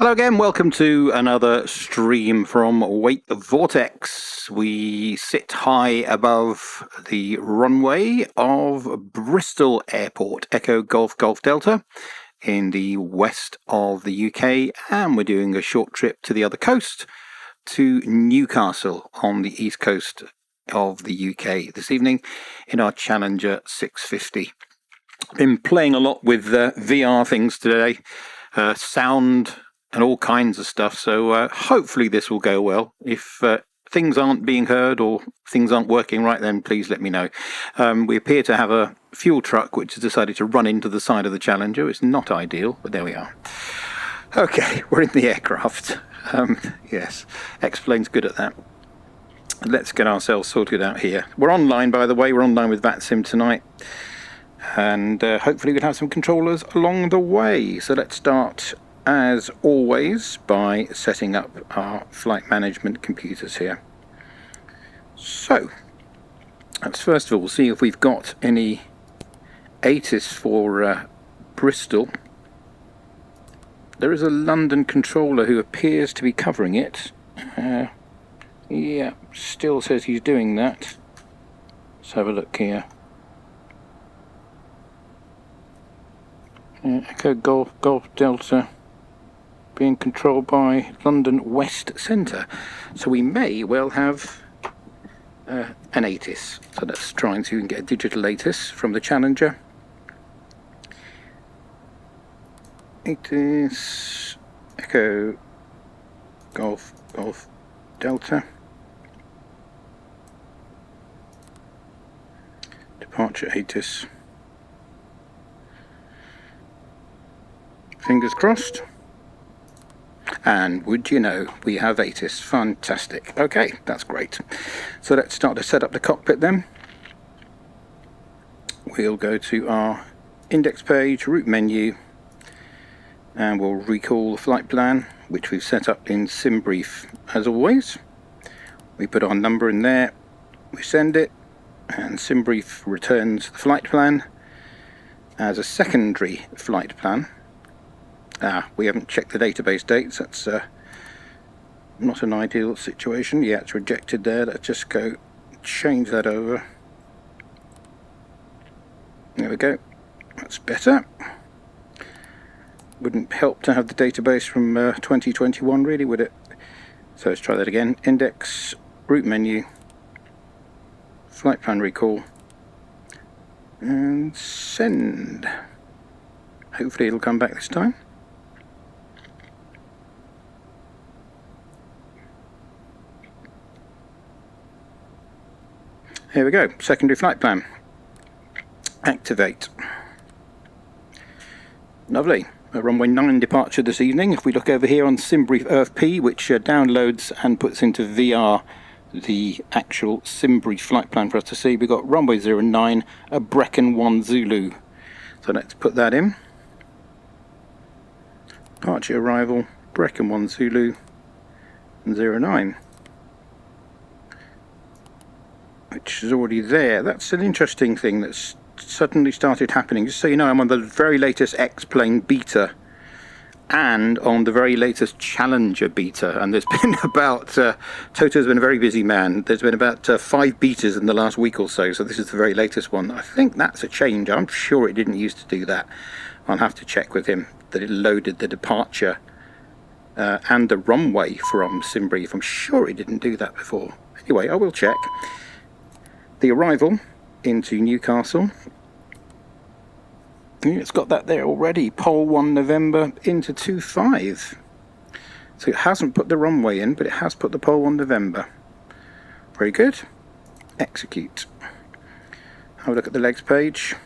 Hello again, welcome to another stream from Wait the Vortex. We sit high above the runway of Bristol Airport, Echo Golf Golf Delta, in the west of the UK, and we're doing a short trip to the other coast, to Newcastle on the east coast of the UK this evening in our Challenger 650. Been playing a lot with VR things today, sound and all kinds of stuff, so hopefully this will go well. If things aren't being heard or things aren't working right, then please let me know. We appear to have a fuel truck which has decided to run into the side of the Challenger. It's not ideal, but there we are. Okay, we're in the aircraft. Yes, X-Plane's good at that. Let's get ourselves sorted out here. We're online, by the way. We're online with VATSIM tonight, and hopefully we'll have some controllers along the way. So let's start, as always, by setting up our flight management computers here. So let's first of all see if we've got any ATIS for Bristol. There is a London controller who appears to be covering it. Yeah, still says he's doing that. Let's have a look here. Echo Golf Golf Delta being controlled by London West Centre. So we may well have an ATIS. So let's try and see if we can get a digital ATIS from the Challenger. ATIS Echo Golf Golf Delta. Departure ATIS. Fingers crossed. And would you know, we have ATIS. Fantastic. Okay, that's great. So let's start to set up the cockpit then. We'll go to our index page, route menu, and we'll recall the flight plan, which we've set up in SimBrief as always. We put our number in there, we send it, and SimBrief returns the flight plan as a secondary flight plan. We haven't checked the database dates. That's not an ideal situation. Yeah, it's rejected there. Let's just go change that over. There we go. That's better. Wouldn't help to have the database from 2021, really, would it? So let's try that again. Index, route menu, flight plan recall, and send. Hopefully it'll come back this time. Here we go, secondary flight plan. Activate. Lovely. A runway 9 departure this evening. If we look over here on SimBrief Earth P, which downloads and puts into VR the actual SimBrief flight plan for us to see, we've got runway 09, a Brecon 1 Zulu. So let's put that in. Departure arrival, Brecon 1 Zulu, 09. Which is already there. That's an interesting thing that's suddenly started happening. Just so you know, I'm on the very latest X-Plane beta and on the very latest Challenger beta, and there's been about Toto's been a very busy man. There's been about 5 betas in the last week or so, so this is the very latest one. I think that's a change. I'm sure it didn't used to do that. I'll have to check with him that it loaded the departure and the runway from SimBrief. I'm sure it didn't do that before. Anyway, I will check. The arrival into Newcastle. It's got that there already. Pole 1 November into 25. So it hasn't put the runway in, but it has put the pole 1 November. Very good. Execute. Have a look at the legs page.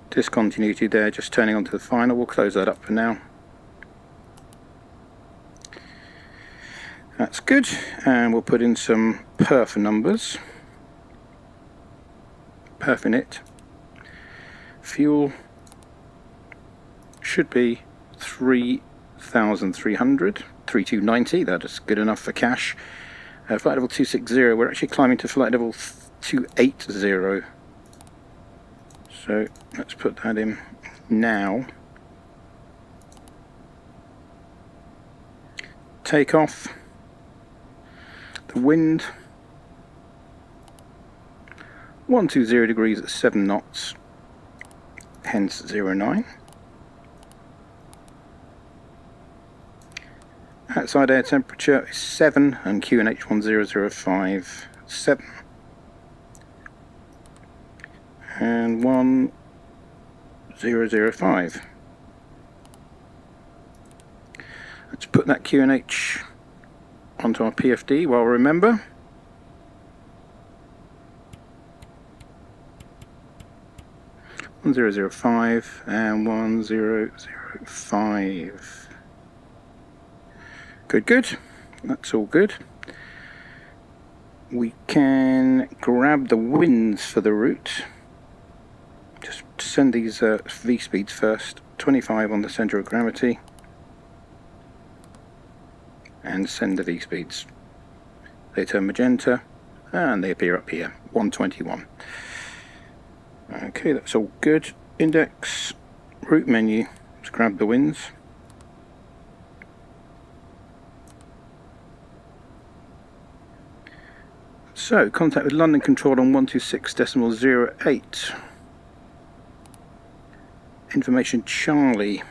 Discontinuity there, just turning on to the final. We'll close that up for now. That's good, and we'll put in some perf numbers. Perf in it. Fuel should be 3,300, 3290. That is good enough for cash. Flight level 260. We're actually climbing to flight level 280. So let's put that in now. Take off. The wind 120 degrees at 7 knots, hence 09. Outside air temperature is 7 and QNH 1005 7 and 1005. Let's put that QNH onto our PFD while we remember. One 1005 and 1005. Good, good. That's all good. We can grab the winds for the route. Just send these V speeds first. 25 on the centre of gravity. And send the V speeds. They turn magenta and they appear up here. 121. Okay, that's all good. Index, route menu. Let's grab the winds. So, contact with London Control on 126.08. Information Charlie.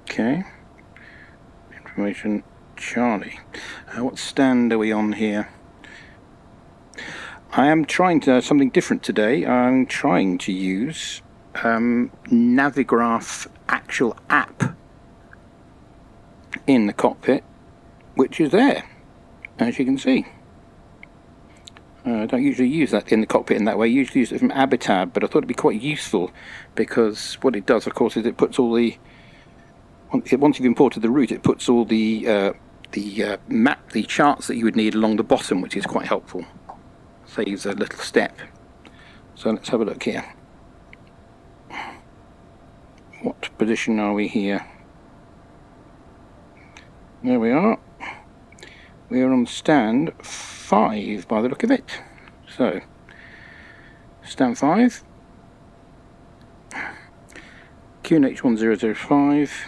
Okay. Information Charlie. What stand are we on here? I am trying to something different today. I'm trying to use Navigraph actual app in the cockpit, which is there, as you can see. I don't usually use that in the cockpit in that way. I usually use it from Abitab, but I thought it'd be quite useful because what it does, of course, is it puts all the once you've imported the route, it puts all the charts that you would need along the bottom, which is quite helpful. Saves a little step. So let's have a look here. What position are we here? There we are. We are on stand 5 by the look of it. So, stand 5. QNH 1005.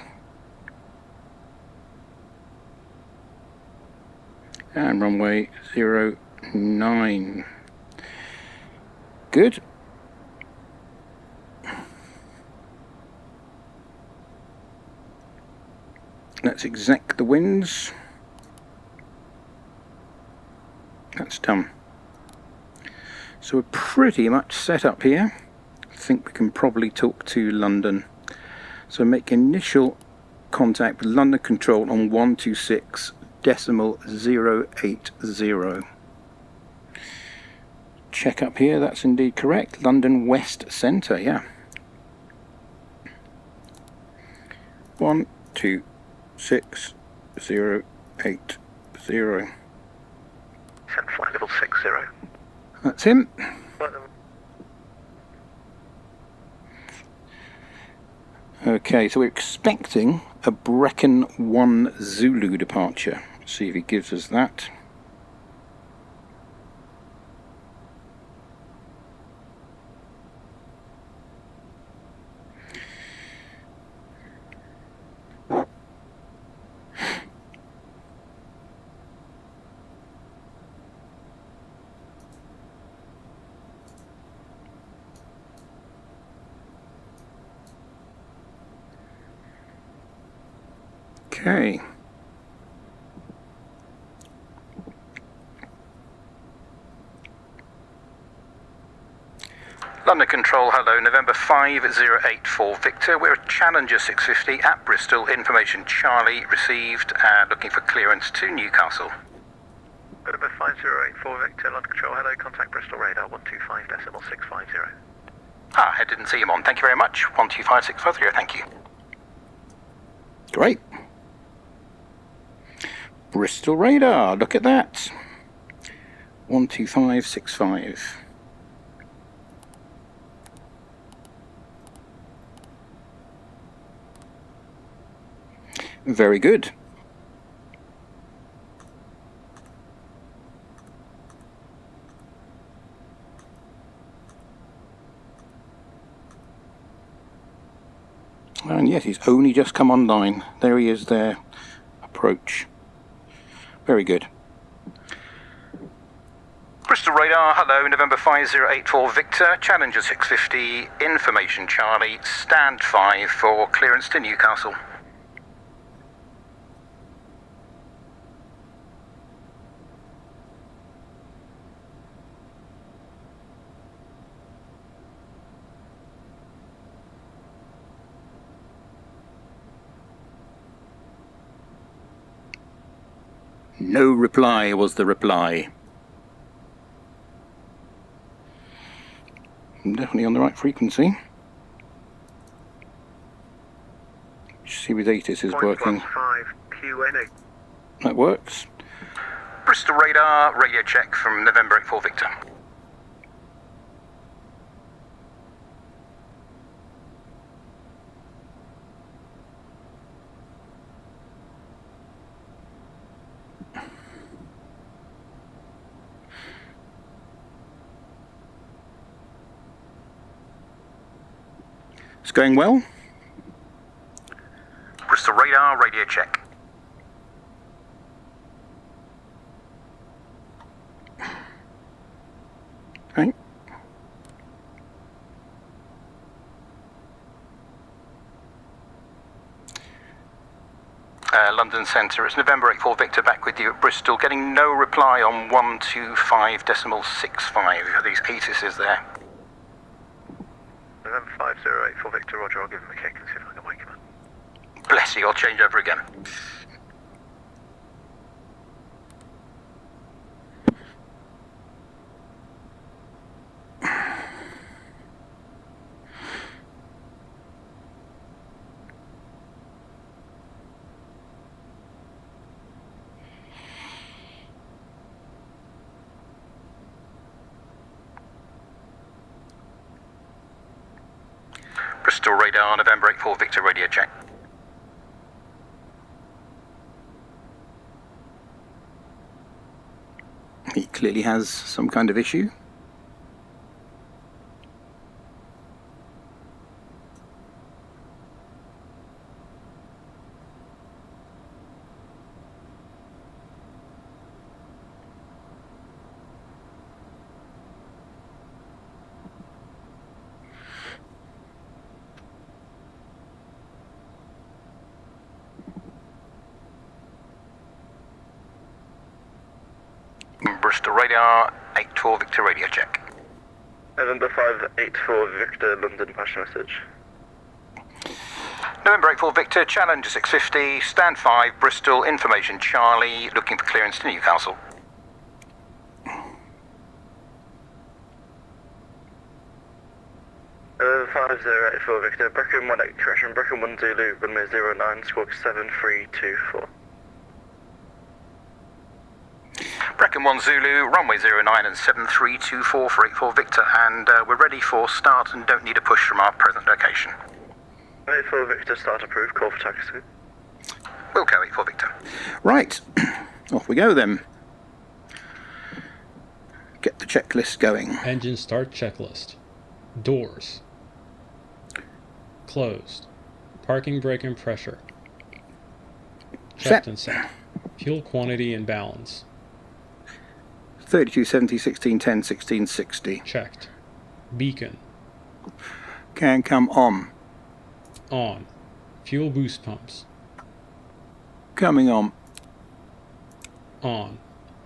And runway 09. Good. Let's exec the winds. That's done. So we're pretty much set up here. I think we can probably talk to London. So make initial contact with London Control on 126.080. Check up here, that's indeed correct. London West Centre, yeah. 126.080. Send flight level 60. That's him. Okay, so we're expecting a Brecon 1 Zulu departure. Let's see if he gives us that. Okay. London Control, hello, November 5084 Victor. We're at Challenger 650 at Bristol. Information Charlie received, looking for clearance to Newcastle. November 5084 Victor, London Control, hello, contact Bristol radar 125.650. Ah, I didn't see him on. Thank you very much. 125650, thank you. Great. Bristol radar, look at that. 12565. Very good. And yes, he's only just come online. There he is there. Approach. Very good. Bristol radar, hello, November 5084 Victor, Challenger 650, information Charlie, stand 5 for clearance to Newcastle. No reply was the reply. I'm definitely on the right frequency. See with ATIS is working. 5 QNA. That works. Bristol radar, radio check from November 84 Victor. It's going well. Bristol radar, radio check. Okay. London Centre, it's November 84 Victor back with you at Bristol, getting no reply on 125.65. Are these ATISes there? November 5084 Victor, roger, I'll give him a kick and see if I can wake him up. Bless you, I'll change over again. Bristol radar, November 84 Victor, radio check. He clearly has some kind of issue. Bristol radar, 84 Victor, radio check. November 584 Victor, London, pass message. November 84 Victor, Challenger 650, stand 5, Bristol, information Charlie, looking for clearance to Newcastle. November 5084 Victor, Brecon 1 correction, Brecon 1 Zulu, runway 09, squawk 7324. Brecon 1 Zulu, runway 09 and 7324 for 84 Victor, and we're ready for start and don't need a push from our present location. 84 Victor, start approved, call for taxi. We'll go 84 Victor. Right, off we go then. Get the checklist going. Engine start checklist. Doors. Closed. Parking brake and pressure. Checked and set. Fuel quantity and balance. 3270, 1610, 1660. Checked. Beacon. Can come on. On. Fuel boost pumps. Coming on. On.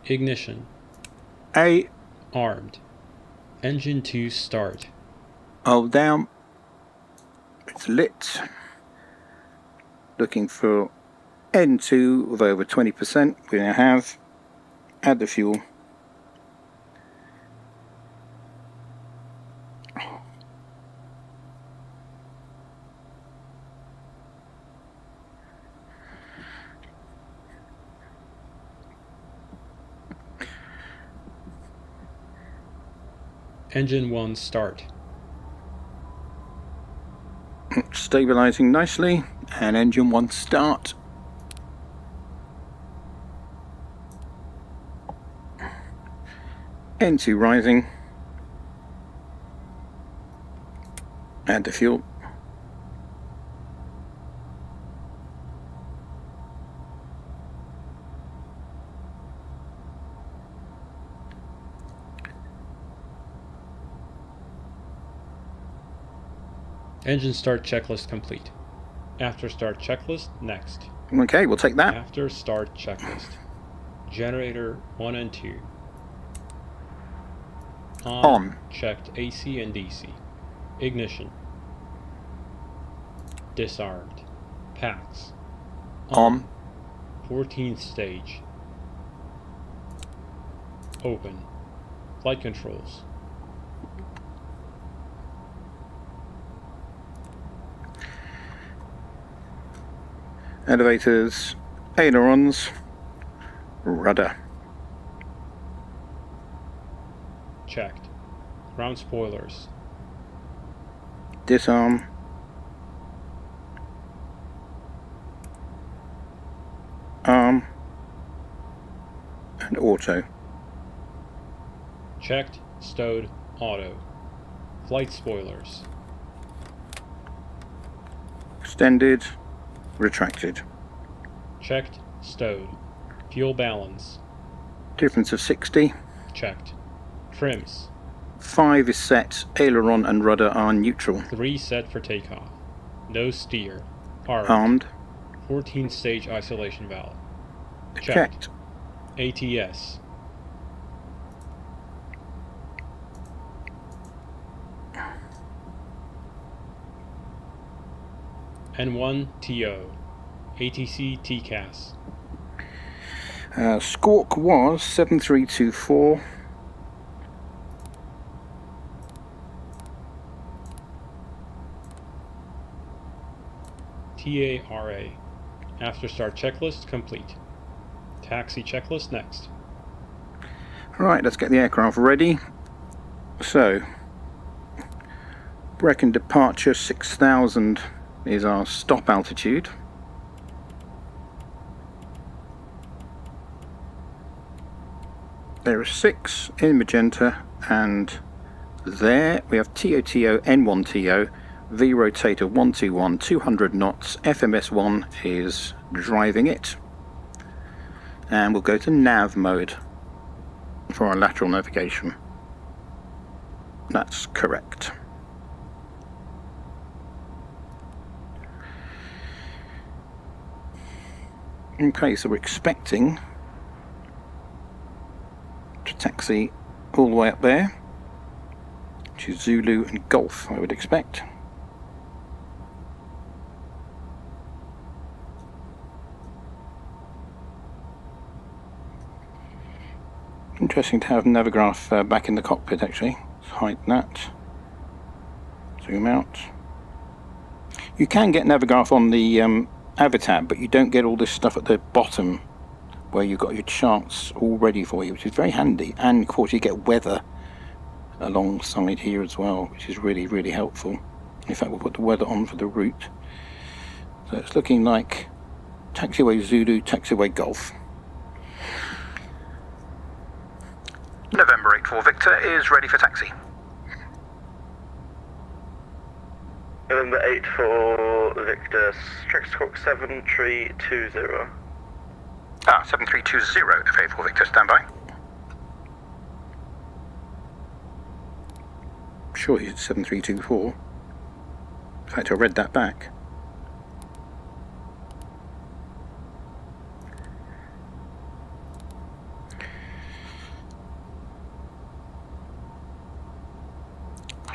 Ignition. A. Armed. Engine 2 start. Hold down. It's lit. Looking for N2 of over 20%. We now have. Add the fuel. Engine 1 start. Stabilizing nicely, and engine 1 start. N2 rising. Add the fuel. Engine start checklist complete. After start checklist, next. Okay, we'll take that. After start checklist. Generator 1 and 2. On. Checked AC and DC. Ignition. Disarmed. Packs. On. 14th stage. Open. Flight controls. Elevators, ailerons, rudder. Checked. Ground spoilers. Disarm. Arm. And auto. Checked. Stowed. Auto. Flight spoilers. Extended. Retracted. Checked. Stowed. Fuel balance. Difference of 60. Checked. Trims. 5 is set. Aileron and rudder are neutral. 3 set for takeoff. No steer. Armed. Armed. 14th stage isolation valve. Checked. ATS. N1 TO. ATC TCAS. Squawk was 7324. TARA. After start checklist complete. Taxi checklist next. Right, let's get the aircraft ready. So, Brecon departure 6000 is our stop altitude. There are 6 in magenta, and there we have TOTO N1TO, V rotator 121, 200 knots, FMS1 is driving it, and we'll go to nav mode for our lateral navigation. That's correct. Okay, so we're expecting to taxi all the way up there, which is Zulu and Golf, I would expect. Interesting to have Navigraph back in the cockpit, actually. Let's hide that. Zoom out. You can get Navigraph on the Avatar, but you don't get all this stuff at the bottom where you've got your charts all ready for you, which is very handy. And of course you get weather alongside here as well, which is really, really helpful. In fact, we'll put the weather on for the route. So it's looking like taxiway Zulu, taxiway Golf. November 84 Victor is ready for taxi. November 84 Victor, strict squawk 7320. 7320 FA4 Victor, standby. Sure he's 7324. In fact, I read that back.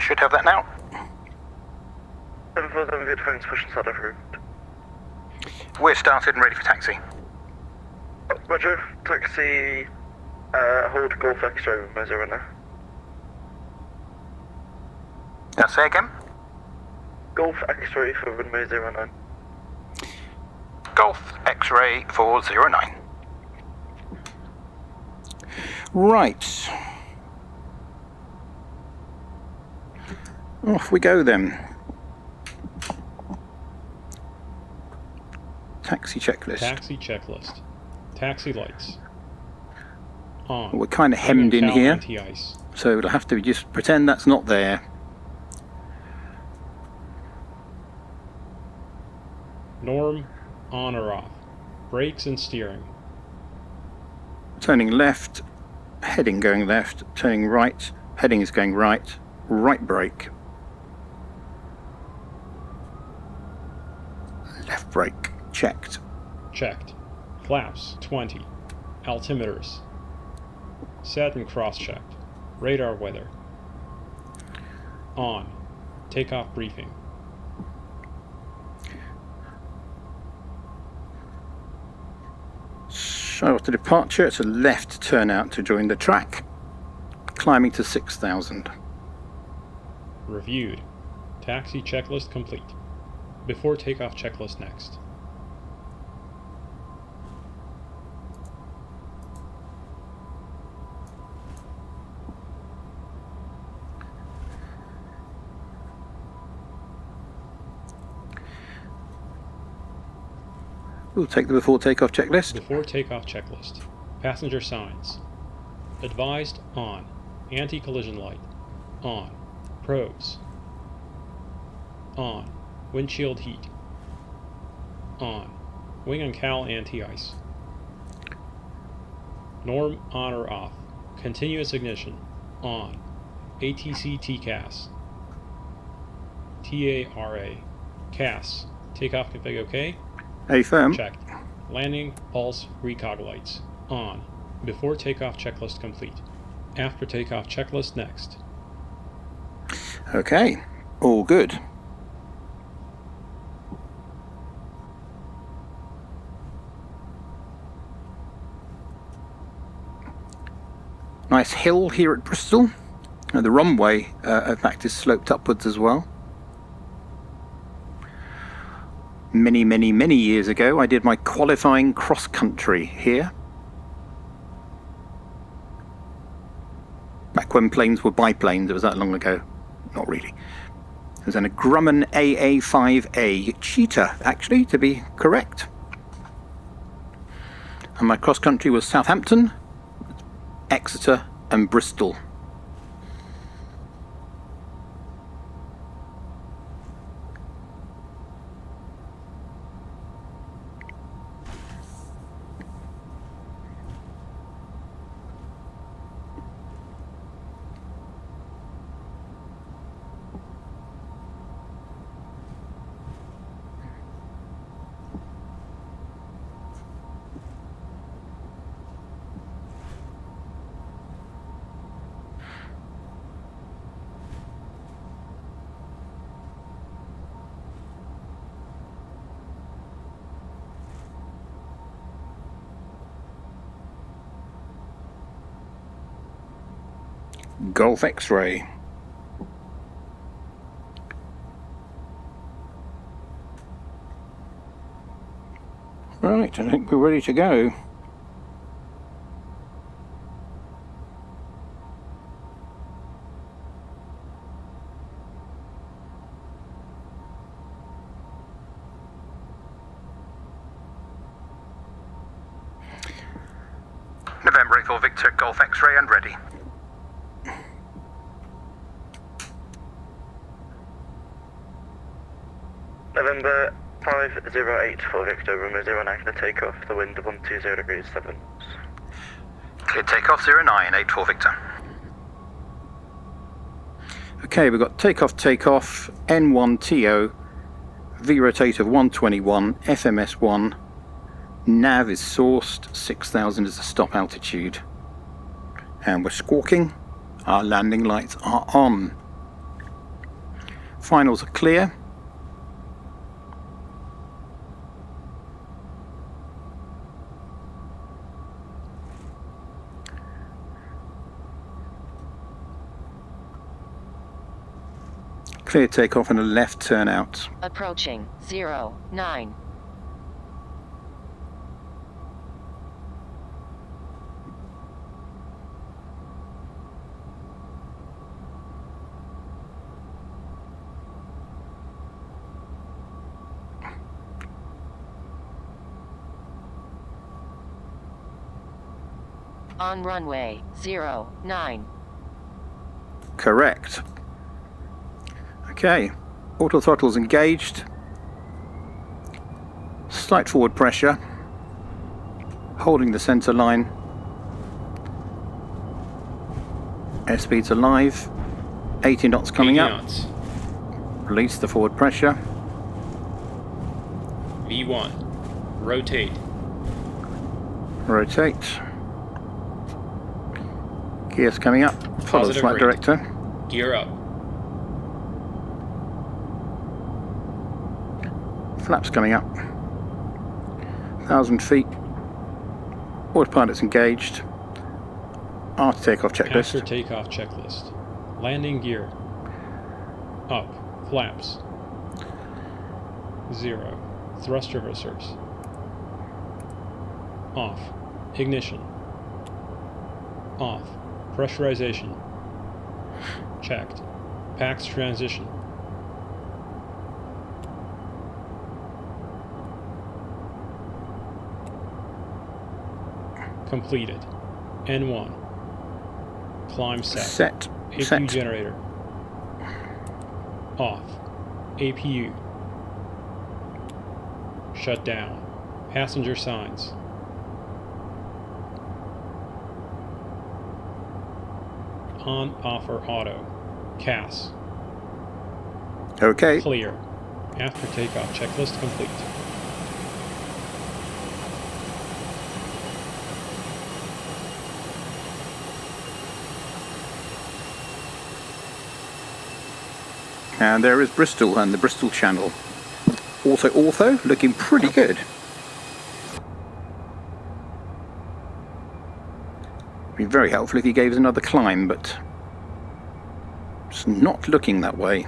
Should have that now. 747 Victor, phone's push and start of route. We're started and ready for taxi. Roger, taxi, hold Golf X-ray with Moser runner. Say again? Golf X-ray for runway 09. Golf X-ray 409. Right. Off we go then. Taxi checklist. Taxi checklist. Taxi lights. On. We're kind of hemmed in here, Anti-ice. so it'll have to just pretend that's not there. Norm, on or off. Brakes and steering. Turning left, heading going left, turning right, heading is going right, right brake. Left brake checked. Checked. Flaps 20. Altimeters. Set and cross-checked. Radar weather. On. Takeoff briefing. So after departure, it's a left turnout to join the track, climbing to 6,000. Reviewed. Taxi checklist complete. Before takeoff checklist next. We'll take the before takeoff checklist. Before takeoff checklist. Passenger signs. Advised on. Anti-collision light. On. Pros. On. Windshield heat. On. Wing and cowl anti-ice. Norm on or off. Continuous ignition. On. ATC TCAS. TARA. CAS. Takeoff config OK. Affirm. Checked. Landing, pulse, recog lights. On. Before takeoff checklist complete. After takeoff checklist next. Okay, all good. Nice hill here at Bristol. The runway, in fact, is sloped upwards as well. Many, many, many years ago, I did my qualifying cross-country here. Back when planes were biplanes, it was that long ago. Not really. It was in a Grumman AA5A Cheetah, actually, to be correct. And my cross-country was Southampton, Exeter and Bristol. Golf X-ray. Right, I think we're ready to go. November 84 Victor, Golf X-ray and ready. November 508 for Victor, runway 09 for takeoff, the wind 120 degrees 7. Clear takeoff 0984 Victor. Okay, we've got takeoff, N1TO, V rotate of 121, FMS 1, nav is sourced, 6,000 is the stop altitude. And we're squawking, our landing lights are on. Finals are clear. Clear takeoff and a left turn out. Approaching 09. On runway 09. Correct. Okay, auto throttle's engaged. Slight forward pressure. Holding the centre line. Airspeed's alive. 80 knots coming 80 up. knots. Release the forward pressure. V1. Rotate. Rotate. Gears coming up. Follow the Positive flight rate. director. Gear up. Flaps coming up. 1,000 feet. Autopilot's engaged. After takeoff checklist. After takeoff checklist. Landing gear. Up. Flaps. 0. Thrust reversers. Off. Ignition. Off. Pressurization. Checked. PAX transition. Completed. N1. Climb set. Set. APU Set. generator. Off. APU. Shut down. Passenger signs. On, off, or auto. CAS. Okay. Clear. After takeoff checklist complete. And there is Bristol and the Bristol Channel. Ortho, looking pretty good. Be very helpful if he gave us another climb, but it's not looking that way.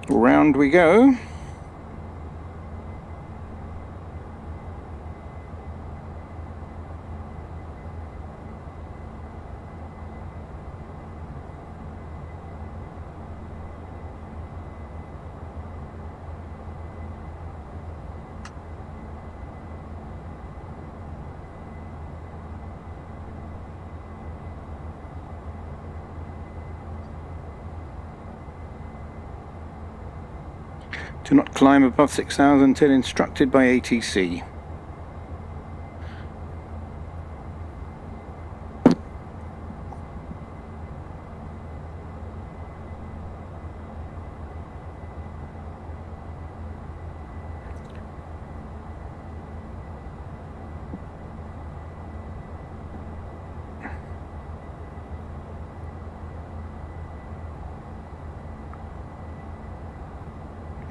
Round we go. Do not climb above 6,000 until instructed by ATC.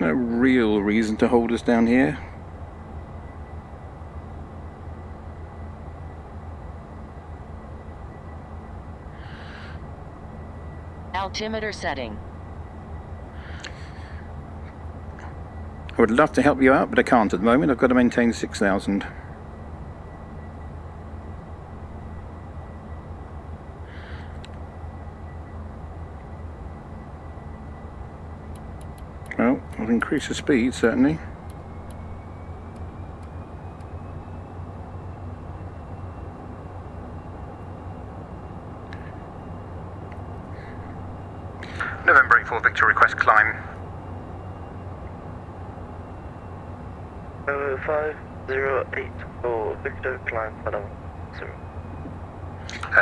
No real reason to hold us down here. Altimeter setting. I would love to help you out, but I can't at the moment. I've got to maintain 6,000. Well, I'll increase the speed, certainly. November 84 Victor, request climb. 508 for Victor, climb level 0.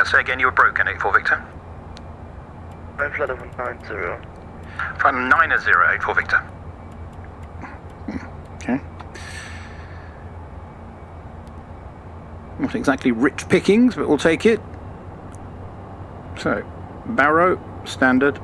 Say again, you were broken, 84 Victor. Climb flight level 90. Flight 90, 84 Victor. Okay. Not exactly rich pickings, but we'll take it. So, Barrow, standard.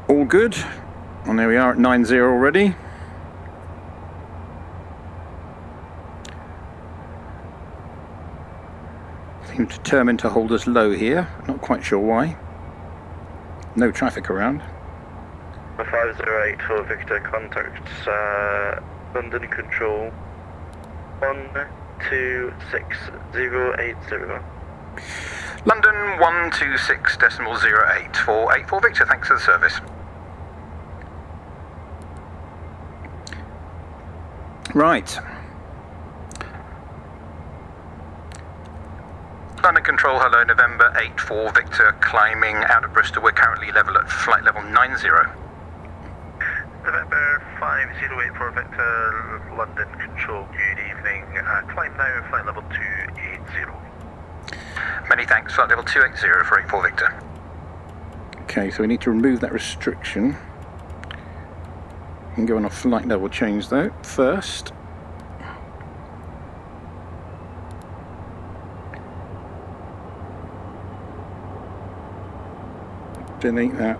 all good. And there we are at 90 already. Seem determined to hold us low here. Not quite sure why. No traffic around. 508 for Victor, contacts London Control 126.080. London 126.08 for 84 Victor, thanks for the service. Right. London Control, hello, November 84 Victor, climbing out of Bristol. We're currently at flight level 90. November 508 for Victor, London Control, good evening. Climb now, flight level 280. Many thanks, flight level 280 for 84 Victor. Okay, so we need to remove that restriction. And go on a flight level change though, first. Delete that.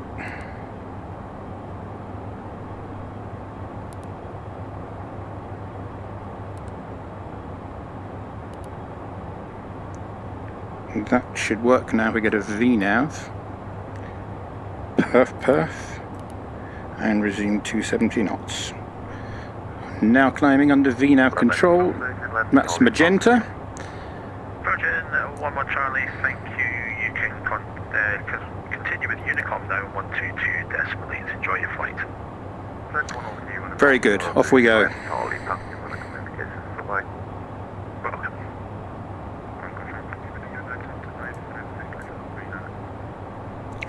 That should work now. We get a VNAV. Perf. And resume 270 knots. Now climbing under VNAV control. That's magenta. Virgin, 1 Charlie, thank you. You can continue with Unicom now, 122.8. Enjoy your flight. Very good. Off we go.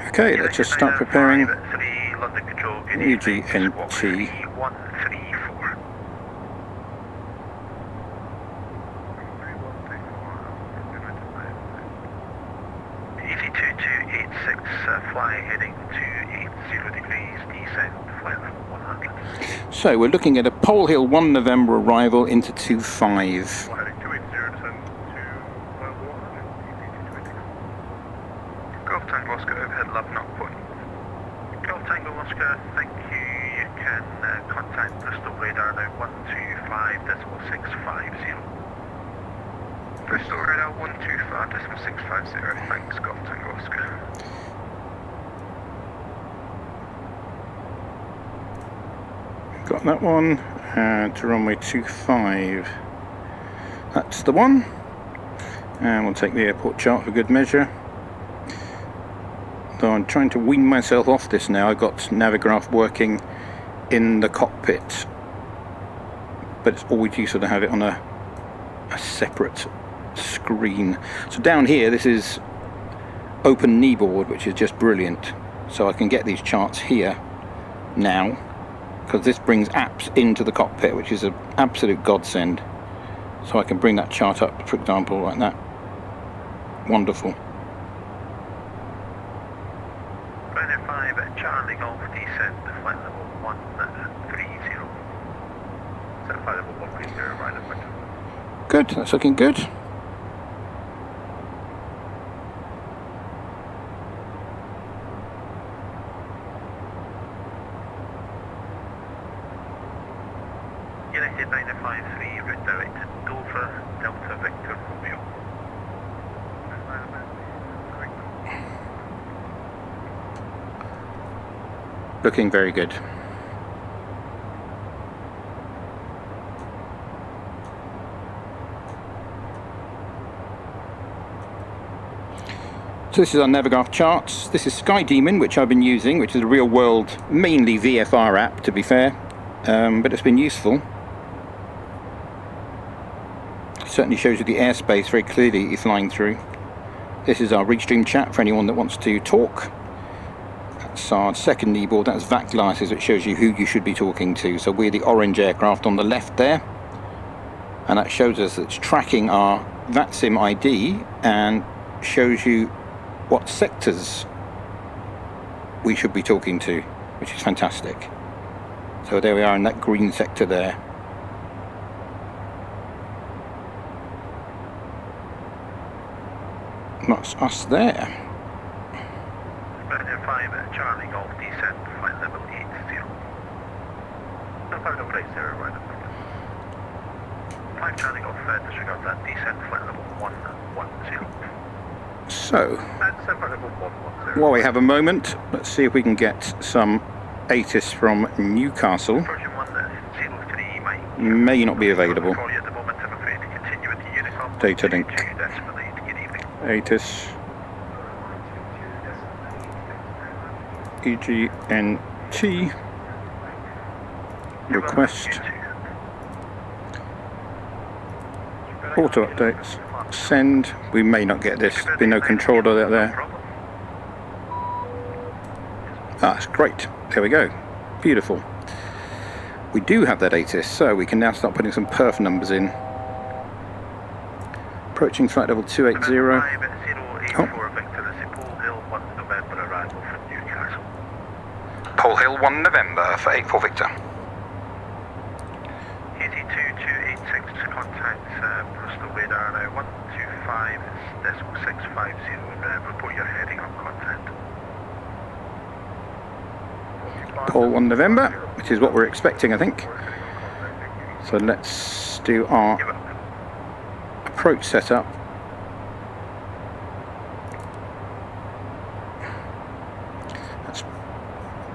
Okay, let's just start preparing EGNT. Fly heading to 80 degrees, descent, flight level 100. So we're looking at a Pole Hill 1 November arrival into 25. Golf Tango Oscar, overhead love knock point. Golf Tango Oscar, thank you. You can contact Bristol radar now 125.650. Bristol radar 125.650. Thanks, Golf Tango Oscar. Got that one. To runway 25. That's the one. And we'll take the airport chart for good measure. Though I'm trying to wean myself off this now. I've got Navigraph working in the cockpit, but it's always useful to have it on a separate screen. So down here, this is open kneeboard, which is just brilliant. So I can get these charts here now, because this brings apps into the cockpit, which is an absolute godsend. So I can bring that chart up, for example, like that. Wonderful. 5 Charlie Golf descent, flight level 130. So flight level 130, right at window. Good, that's looking good. United 953, route direct to Dover, Delta Victor Romeo. Looking very good. So this is our Navigraph charts. This is Sky Demon, which I've been using, which is a real world, mainly VFR app to be fair, but it's been useful. Certainly shows you the airspace very clearly you're flying through. This is our Restream chat for anyone that wants to talk. That's our second kneeboard, that's VAT glasses, which shows you who you should be talking to. So we're the orange aircraft on the left there, and that shows us it's tracking our VATSIM ID and shows you what sectors we should be talking to, which is fantastic. So there we are in that green sector there. That's us there. Brandon 5 Charlie Golf descent, flight level 80. No problem, right there, right up. 5 Charlie Golf, disregard that, descent, flight level 110. So, That's flight level 110. while we have a moment, let's see if we can get some ATIS from Newcastle. Version 103, Mike. May not be available. Call you at the moment, I'm afraid to continue with the Unicom. Data link. 2 decimal 8, good evening. ATIS. EGNT. Request. Auto updates. Send. We may not get this. There'll be no controller out there. Ah, that's great. There we go. Beautiful. We do have that ATIS, so we can now start putting some perf numbers in. Approaching flight level 280. Pole Hill 1 November for 84 Victor. ET2286 contact Bristol radar now 125.650. Report your heading on contact. Pole 1 November, which is what we're expecting, I think. So let's do our approach setup. Let's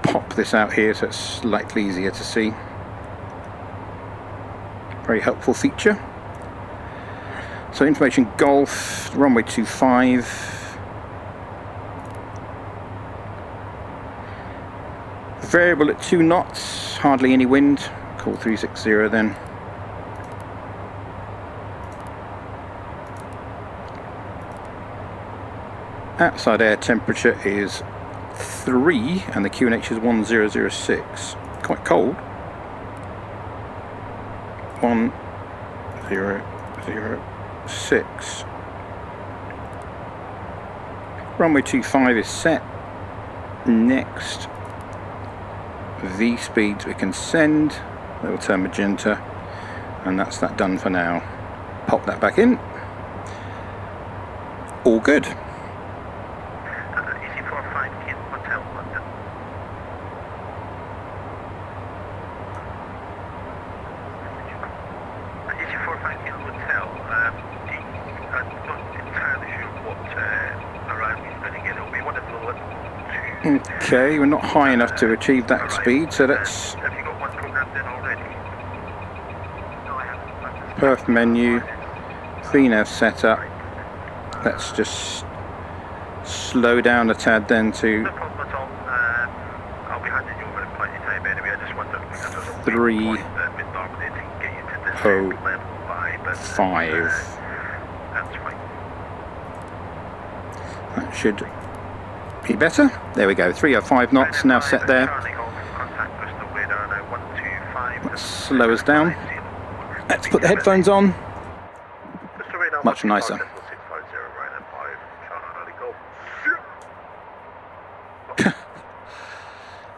pop this out here so it's slightly easier to see. Very helpful feature. So information Golf, runway 25. Variable at 2 knots, hardly any wind. Call 360 then. Outside air temperature is 3 and the QNH is 1006. Quite cold. 1006. Runway 25 is set. Next, V speeds we can send. That will turn magenta, and that's that done for now. Pop that back in. All good. EC45 in Hotel London. EC45 in Hotel. I'm not entirely sure what around we're going to get. It'll be one of the little Okay, we're not high enough to achieve that speed, so let's Have you got one programmed in already? No, I haven't. perf menu, VNAV setup. Let's just slow down a tad then to No problem at all. I'll be handing you over in plenty of time anyway. I just wondered because there's a 3 point that would normally get you to this oh, level 5, but 5. that's fine. That should be better. There we go, 305 knots now set there. Let's slow us down. Let's put the headphones on. Much nicer.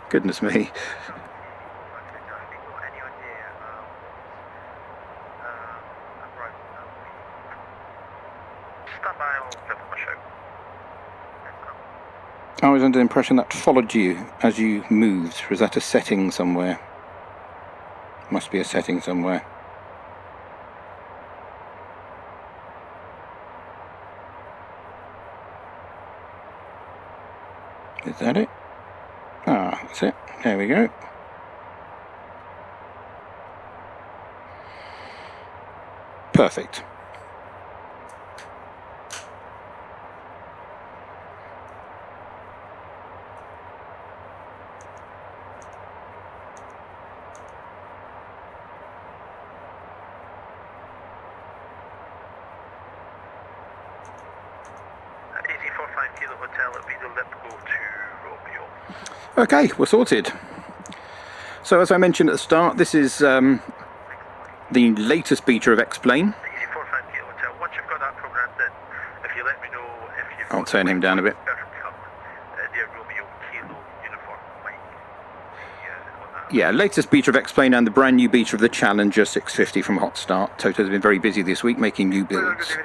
Goodness me. I was under the impression that followed you as you moved. Was that a setting somewhere? Must be a setting somewhere. Is that it? Ah, that's it. There we go. Perfect. Okay, we're sorted. So as I mentioned at the start, this is the latest beta of X-Plane. I'll turn him down a bit. Yeah, latest beta of X-Plane and the brand new beta of the Challenger 650 from Hotstart. Toto's been very busy this week making new builds.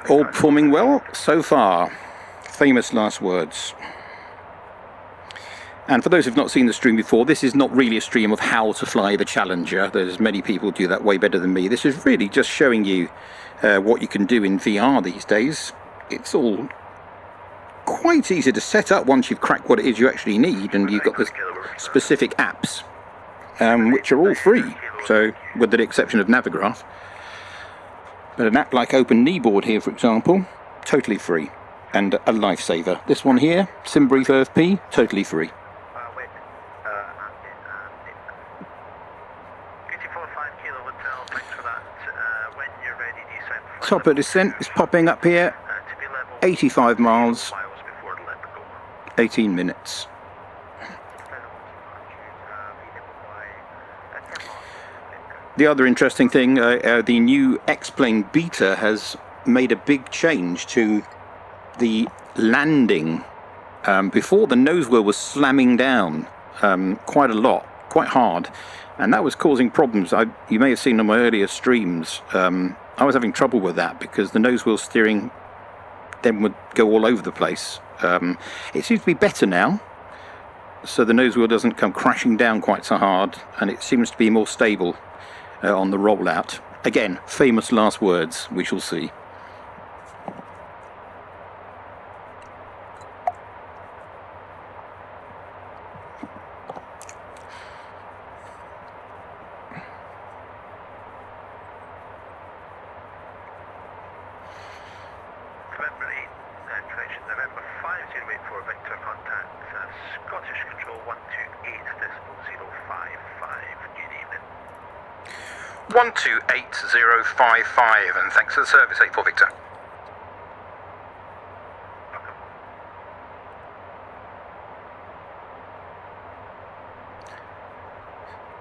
All performing well so far. Famous last words. And for those who've not seen the stream before, this is not really a stream of how to fly the Challenger. There's many people who do that way better than me. This is really just showing you what you can do in VR these days. It's all quite easy to set up once you've cracked what it is you actually need, and you've got the specific apps, which are all free, so with the exception of Navigraph. But an app like Open Kneeboard here, for example, totally free, and a lifesaver. This one here, SimBrief OFP, totally free. Top of descent is popping up here, 85 miles, 18 minutes. The other interesting thing, the new X-Plane beta has made a big change to the landing. Before, the nose wheel was slamming down quite a lot, quite hard, and that was causing problems. You may have seen on my earlier streams, I was having trouble with that because the nose wheel steering then would go all over the place. It seems to be better now, so the nose wheel doesn't come crashing down quite so hard, and it seems to be more stable on the rollout. Again, famous last words, we shall see. November 5084 Victor, contact Scottish Control 128.055. Good evening. 128055, and thanks for the service, 84 Victor. Welcome.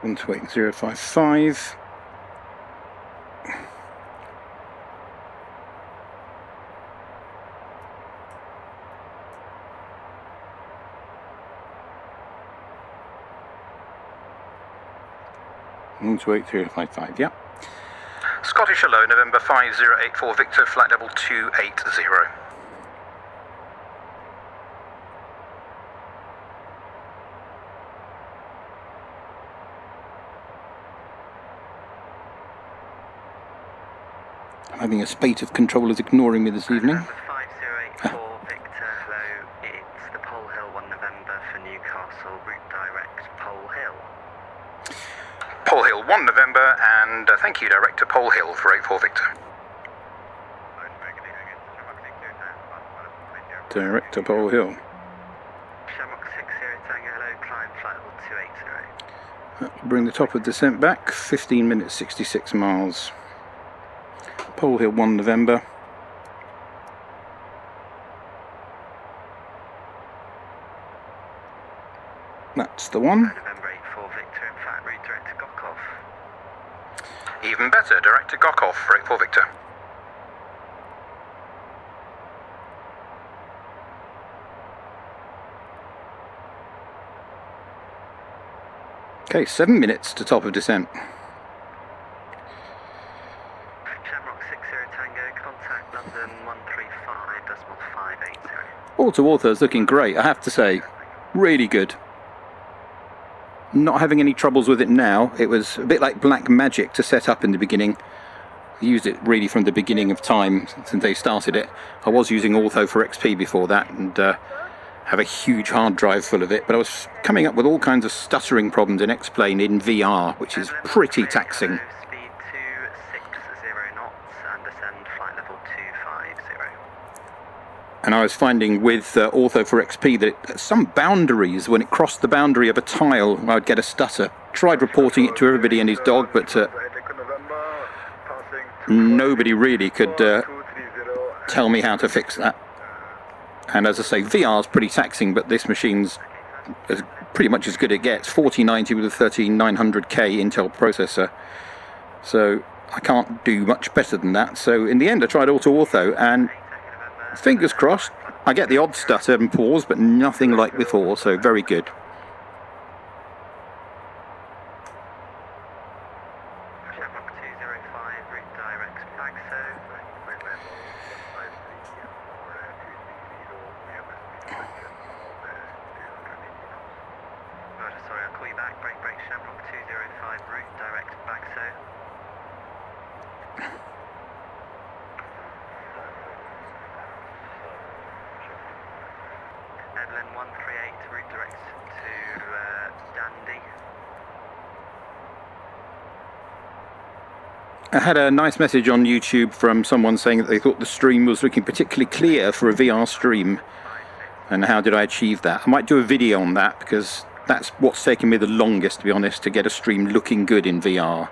128055. To 8055, yeah. Scottish Hello, November 5084 Victor, flight level 280. I'm having a spate of controllers ignoring me this evening. 5084 Victor, hello, it's the Pole Hill 1 November for Newcastle, route direct Pole Hill. Pole Hill 1 November, and thank you, Director Pole Hill for 84 Victor. Director Pole Hill. Shamrock 60 Tango, hello, climb flight level 280. Bring the top of descent back, 15 minutes 66 miles. Pole Hill 1 November. That's the one. November 84 Victor, in fact, route direct to Gokov. Even better, direct to Gokov for 84 Victor. Okay, 7 minutes to top of descent. Shamrock 60 Tango, contact London 135.580. Auto is looking great, I have to say. Really good. Not having any troubles with it now. It was a bit like black magic to set up in the beginning. I used it really from the beginning of time since they started it. I was using Ortho for XP before that, and have a huge hard drive full of it, but I was coming up with all kinds of stuttering problems in X-Plane in VR, which is pretty taxing. Speed 260 knots and descend flight level 250. And I was finding with Ortho for XP that at some boundaries, when it crossed the boundary of a tile, I would get a stutter. Tried reporting it to everybody and his dog, but nobody really could tell me how to fix that. And as I say, VR is pretty taxing, but this machine's pretty much as good as it gets. 4090 with a 13900K Intel processor. So I can't do much better than that. So in the end, I tried Ortho, and fingers crossed, I get the odd stutter and pause, but nothing like before, so very good. Shamrock 205, route direct Bagso, Roger, sorry, I'll call you back. Break, Shamrock 205 route, direct back so. Evelyn 138, route direct to Dandy. I had a nice message on YouTube from someone saying that they thought the stream was looking particularly clear for a VR stream. And how did I achieve that? I might do a video on that because that's what's taken me the longest, to be honest, to get a stream looking good in VR.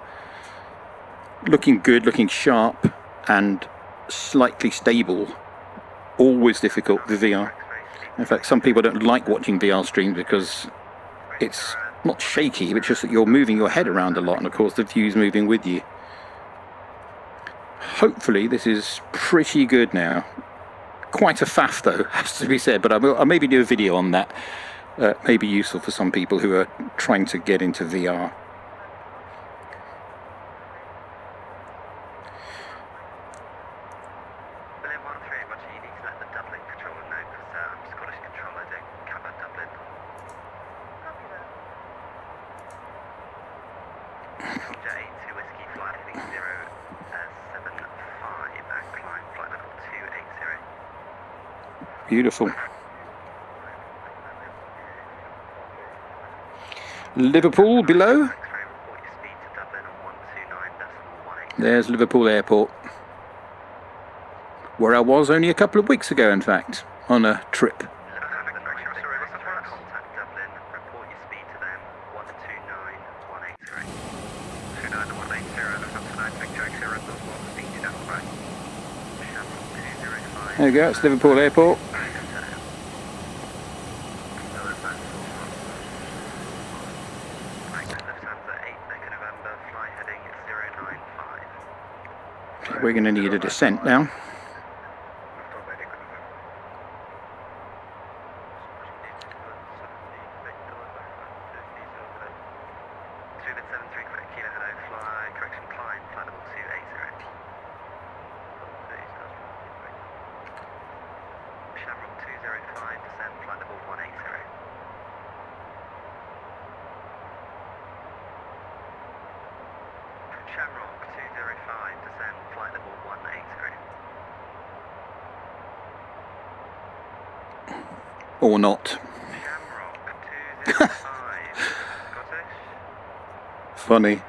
Looking good, looking sharp, and slightly stable. Always difficult with VR. In fact, some people don't like watching VR streams because it's not shaky, but just that you're moving your head around a lot, and of course the view's moving with you. Hopefully this is pretty good now. Quite a faff though, has to be said, but I'll maybe do a video on that. May be useful for some people who are trying to get into VR. Berlin 138, Roger, you need to let the Dublin controller know because I'm Scottish controller, don't cover Dublin. Conjure 82 Whiskey, flight heading 075 and climb, flight level 280. Beautiful. Liverpool below. There's Liverpool Airport, where I was only a couple of weeks ago, in fact, on a trip. There you go, it's Liverpool Airport. We're going to need a descent now. Shamrock 205, descend, flight level 180. Or not. Shamrock 205, Scottish? Funny.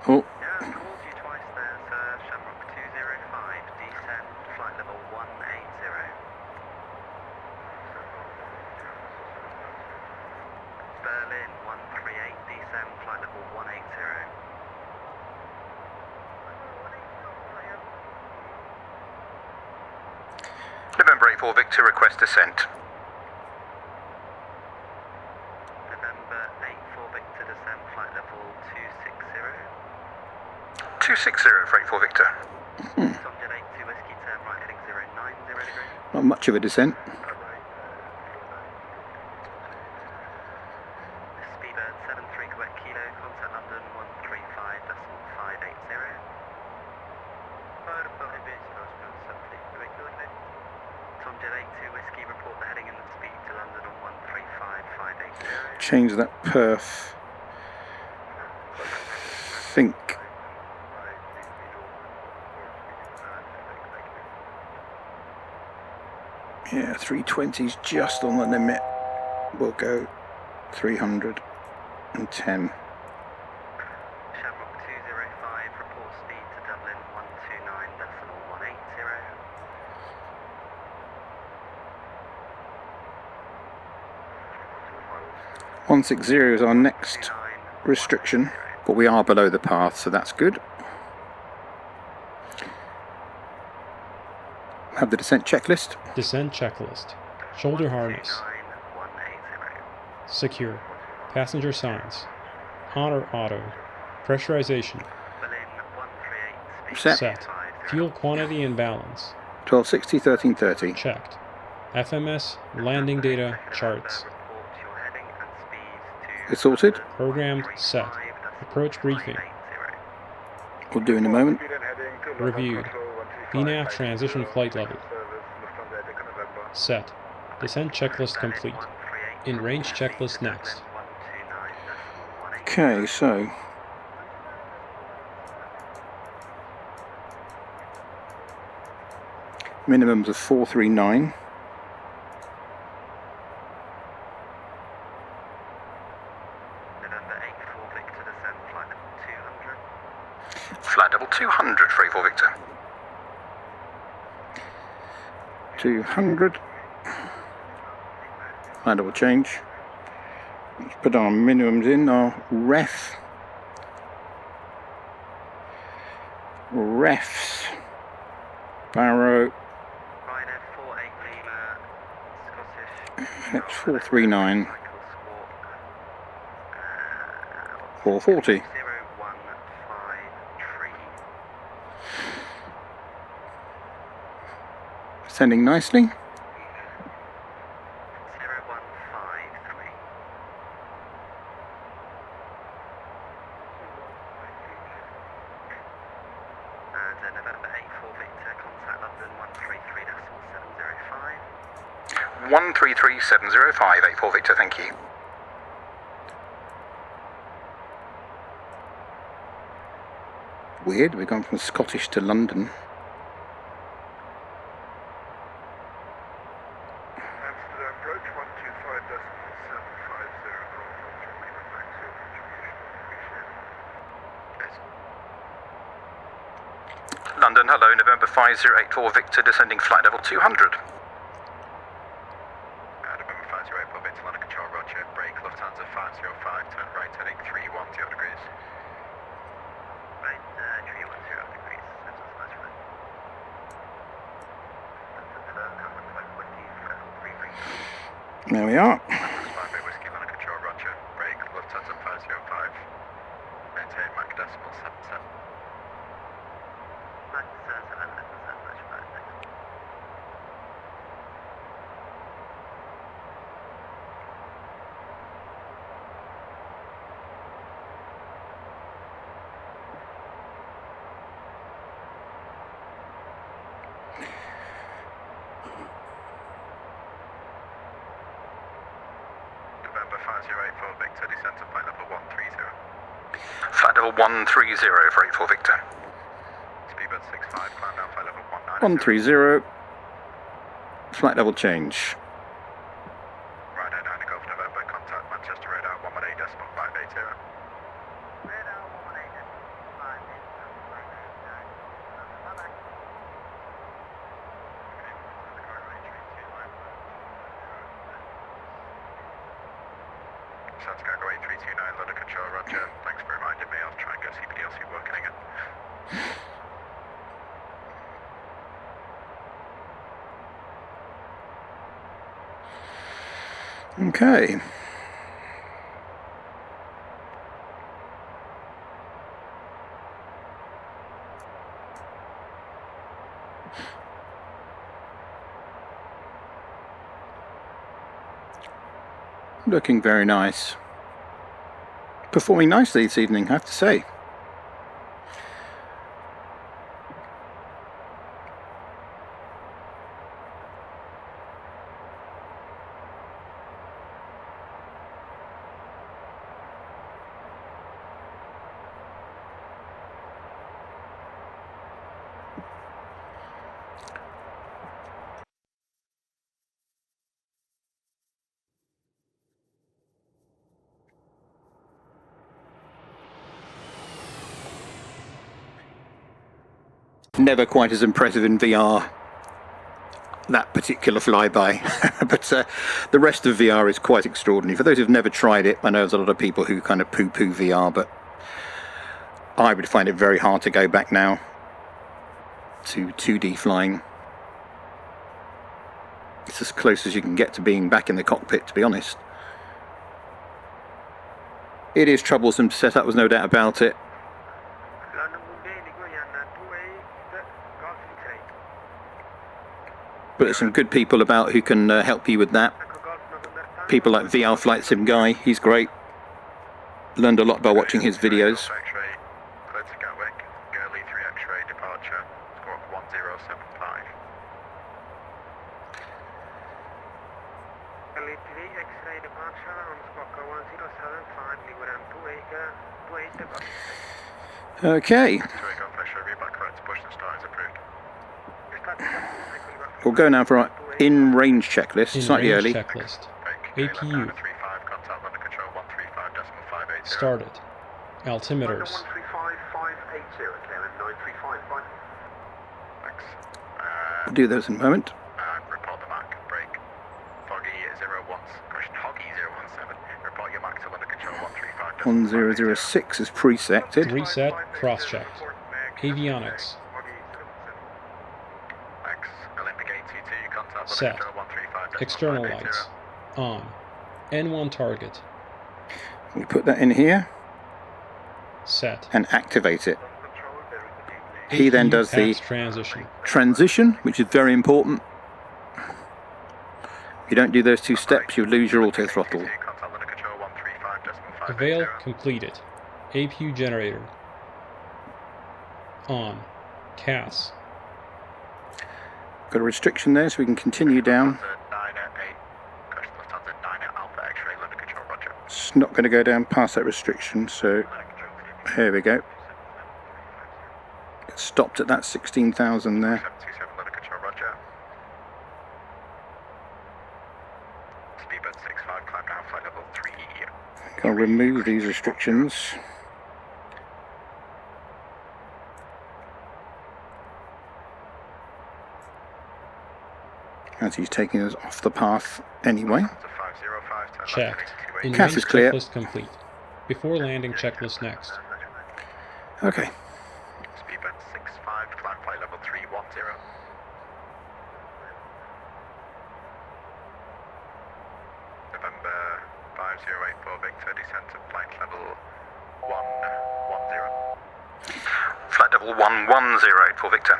Oh. Yeah, I've called you twice there, sir. Shamrock 205, descend, flight level 180. Berlin 138, descend, flight level 180. November 84 Victor, request descent. November 84 Victor, descend, flight level 260. 260 for 84 Victor. Tonjet 82 Whiskey, turn right, heading 090 degrees. Not much of a descent. Speedbird 73 Quebec Kilo, contact London 135.580. Tonjet 82 Whiskey, report the heading and the speed to London on 135.580. Change that perf. Think. Yeah, 320's just on the limit. We'll go 310. Shamrock 205, report speed to Dublin 129.180. 160 is our next restriction, but we are below the path, so that's good. Have the descent checklist. Descent checklist. Shoulder harness. Secure. Passenger signs. On or auto. Pressurization. Set. Fuel quantity and balance. 1260, 1330. Checked. FMS, landing data, charts. It's sorted. Programmed, set. Approach briefing. We'll do in a moment. Reviewed. VNAV transition flight level. Set. Descent checklist complete. In range checklist next. Okay, so minimums of 439. Flight level 200, 34 Victor. 200. Flight level change. Let's put our minimums in, our refs, Barrow, that's 439, 440. Sending nicely. November 84 Victor, contact London 133.705. 133.705, 84 Victor, thank you. Weird, we've gone from Scottish to London. Amsterdam approach 125.750. London, hello, November 5084 Victor, descending flight level 200. November 5084 Victor, London control, roger, brake, Lufthansa 505, turn right heading 310 degrees. Right, 310 degrees, that's nice for that. There we are. Whiskey, London control, roger, brake, Lufthansa 505, maintain Mach decimal 77. November 5084 Victor, descent to flight level 130. Flight level 130 for 84 Victor. Speedbird 65, climb down flight level 130. 190. Flight level change. Ryder 9 Golf November, contact Manchester radar 118.580. Radar 118.580. Sounds Cargo 8329, London control, roger. Thanks for reminding me, I'll try and get CPDLC working again. Okay. Looking very nice. Performing nicely this evening, I have to say. Never quite as impressive in VR, that particular flyby, but the rest of VR is quite extraordinary. For those who've never tried it, I know there's a lot of people who kind of poo-poo VR, but I would find it very hard to go back now to 2D flying. It's as close as you can get to being back in the cockpit, to be honest. It is troublesome to set up, there's no doubt about it. But there's some good people about who can help you with that. People like VR Flight Sim Guy, he's great. Learned a lot by watching his videos. X-ray, clear to Gatwick, Gurley 3 X-ray, departure, squawk 106. Okay, we'll go now for our in-range checklist, slightly In-range early. checklist. APU. Started. Altimeters. We'll do those in a moment. Report the Mac. Break. Foggy 01. Question Hoggy 017. Report your Mac to London Control 135. 1006 is preselected. Reset. Cross-checked. Avionics. Olympic 822. Contact Set. London Control 135. External lights. On. N1 target. We put that in here Set. and activate it. He then does the transition. transition, which is very important. If you don't do those two steps, you lose your auto throttle. Avail completed. APU generator. On. CAS. Got a restriction there, so we can continue down. It's not going to go down past that restriction, so here we go. It stopped at that 16,000 there. I'll remove these restrictions. As he's taking us off the path anyway. Checked. In CAS range is clear. checklist complete. Before landing checklist next. Okay. Speedbird 65, climb flight level 310. November 5084 Victor, descent to flight level 110. Flight level 110 for Victor.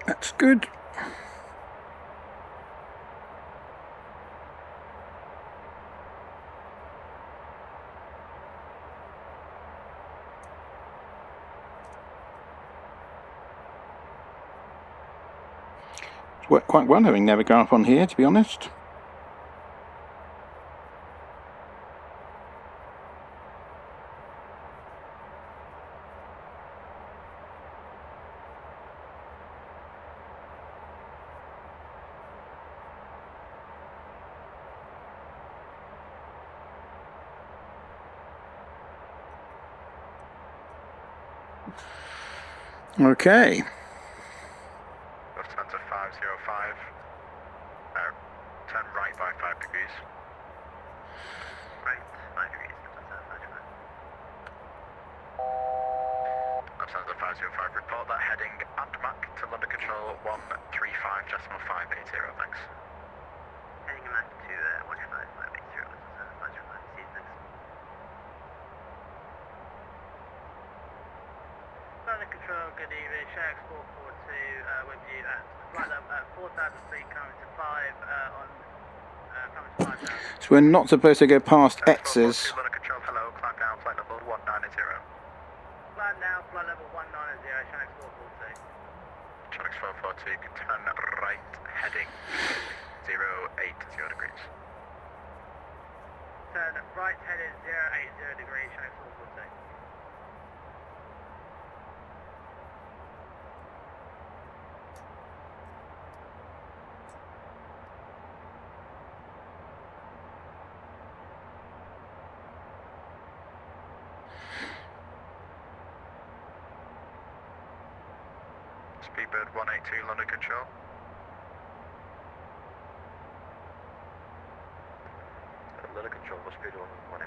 That's good. It's worked quite well having never gone up on here, to be honest. Okay. Lufthansa 505. Turn right by 5 degrees. Right, 5 degrees. Lufthansa 505, report that heading and Mac to London Control 135.580, thanks. Heading Mac to 135.580, Lufthansa 505, see you next. London Control, good evening, Sharks 442 with you at flight level 4,000 feet, coming to 5 on coming to 5,000. So we're not supposed to go past X's. London Control, hello, climb down, flight level 190. Climb down, flight level 190, Sharks 442. Sharks 442, turn right, heading 080 degrees. Turn right, headed 080 degrees, Sharks 442. Speedbird 182, London Control. London Control, Speedbird 182.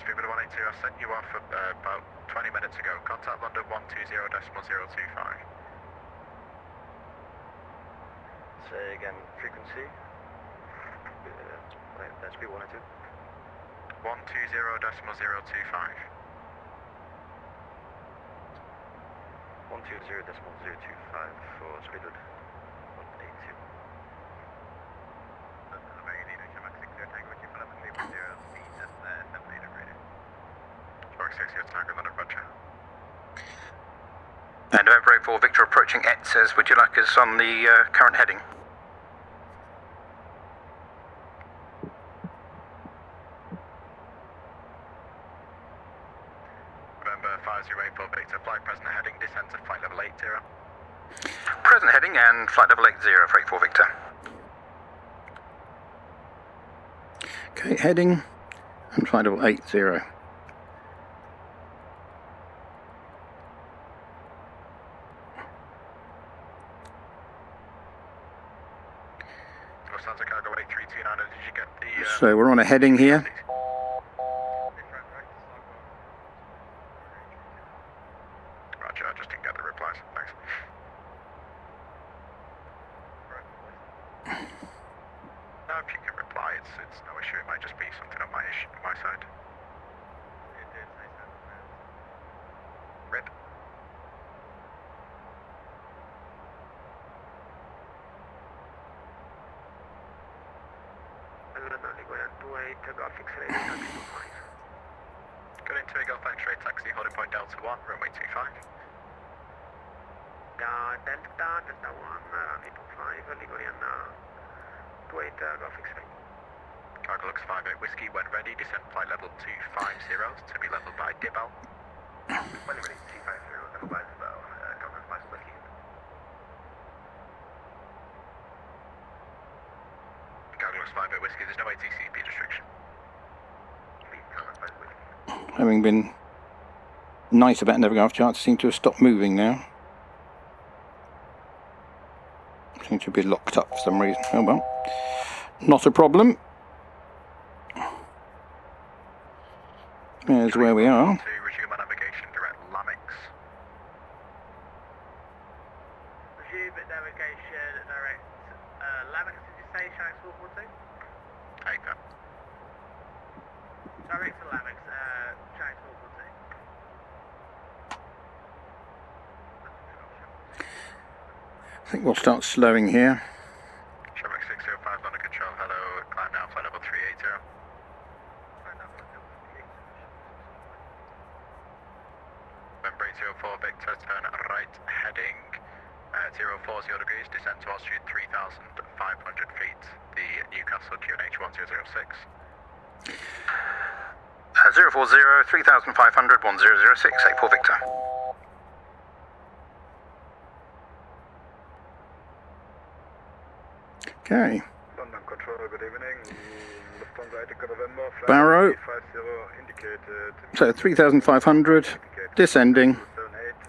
Speedbird 182, I sent you off about 20 minutes ago. Contact London 120.025. Say again, frequency. Speed 182. 120.025. 120.025 for Speedbird 182. And November 84 Victor approaching X's. Would you like us on the current heading? 084 Victor, flight present heading, descent to flight level 80. Present heading and flight level 80 for 84 Victor. Okay, heading and flight level 80. Lufthansa cargo 8329, did you get the... So we're on a heading here. Roger, I just didn't get the replies, thanks. No, if you can reply, it's no issue, it might just be something on my side. Rip. Good into Golf X-ray taxi, holding point Delta 1, runway 25. Delta 1, runway 25, Ligurian 28 Golf X-ray. Cargo looks 58 Whiskey, when ready, descent flight level 250 to be leveled by Dibal. When ready, 250, level by Dibal, Golf X Whiskey. Cargo looks 58 Whiskey, there's no ATCP restriction. Having been nice about never going off charts, seem to have stopped moving now. Seem to be locked up for some reason. Oh well, not a problem. There's where we are. To resume our navigation direct Lamix. Resume navigation direct Lamix, did you say, Shanks 442? Take that. Direct to Lamix, Shanks 442. I think we'll start slowing here. Shamrock 605 under control, hello, climb now, flight level 380. Membrane 04 Victor, turn right, heading 040 degrees, descent to altitude 3,500 feet, the Newcastle QNH 1006. 040, 3,500, 1006, 84 Victor. Okay. London Control, good evening. Lufthansa Echo November, flight Barrow. 350 indicated. So 3,500, descending,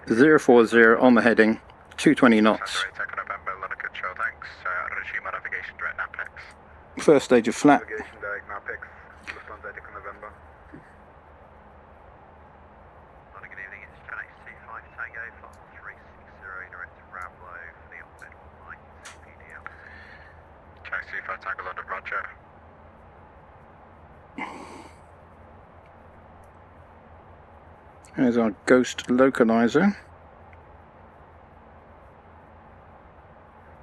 040 on the heading, 220 knots. Echo November, London Control, thanks. Resume our navigation direct Napex. First stage of flat. Navigation direct Napex, Lufthansa Echo November. London, good evening, it's Gen X25 Tango, flight 360 direct to Ramlo for the update line PDL. Gen X25 Tango, London, roger. There's our ghost localizer.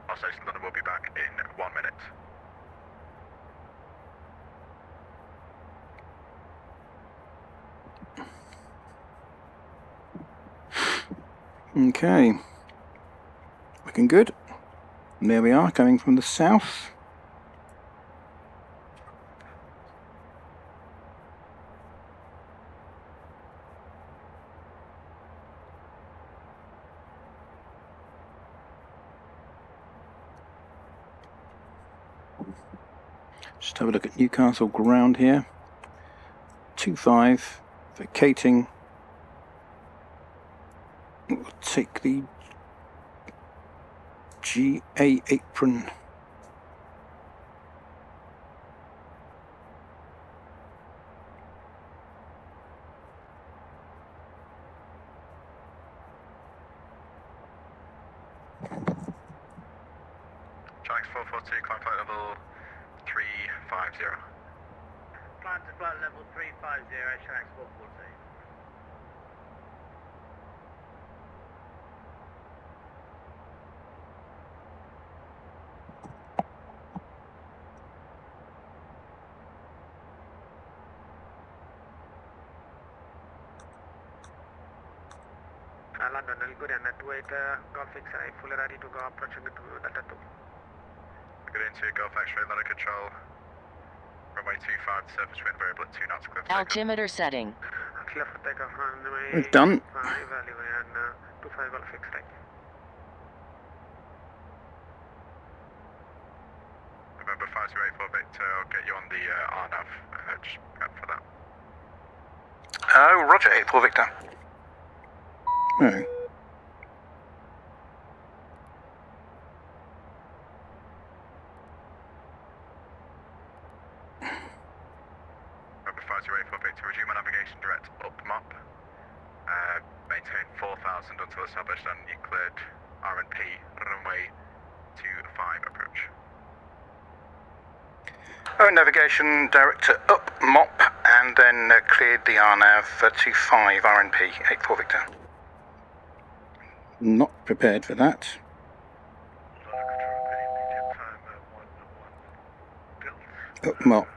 Our station London will be back in 1 minute. Okay. Looking good. And there we are, coming from the south. Just have a look at Newcastle ground here. 25, vacating. We'll take the GA apron. Jax 442, climb flight level 350. Climb to flight level 350, Shanks 442. London, Ligurian at 28, Golf X-ray, fully ready to go, approaching to Delta 2. Good into Golf X-ray, London Control. Runway 25, surface wind variable at 2 knots, clear for takeoff. Altimeter setting. Clear for takeoff runway. It's done. 5, Ligurian 25 Golf X-Ray. Remember 508 Victor, I'll get you on the RNAV. Just prep for that. Oh, roger, 84 Victor. Oh. Remember 508 Victor, resume our navigation direct up map. Maintain 4,000 until established and you cleared R&P runway 25 approach. Oh, navigation director up mop and then cleared the RNAV 25 RNP 84 Victor. Not prepared for that. Up mop.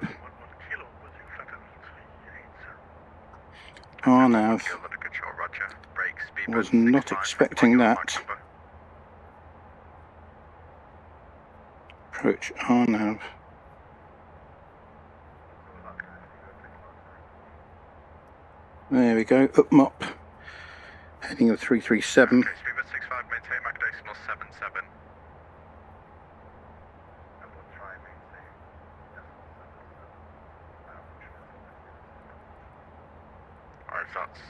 RNAV. Was not expecting that. Approach RNAV. There we go, up mop. Heading of 337. Okay, speed at 65, maintain Mach decimal 77. Alright, that's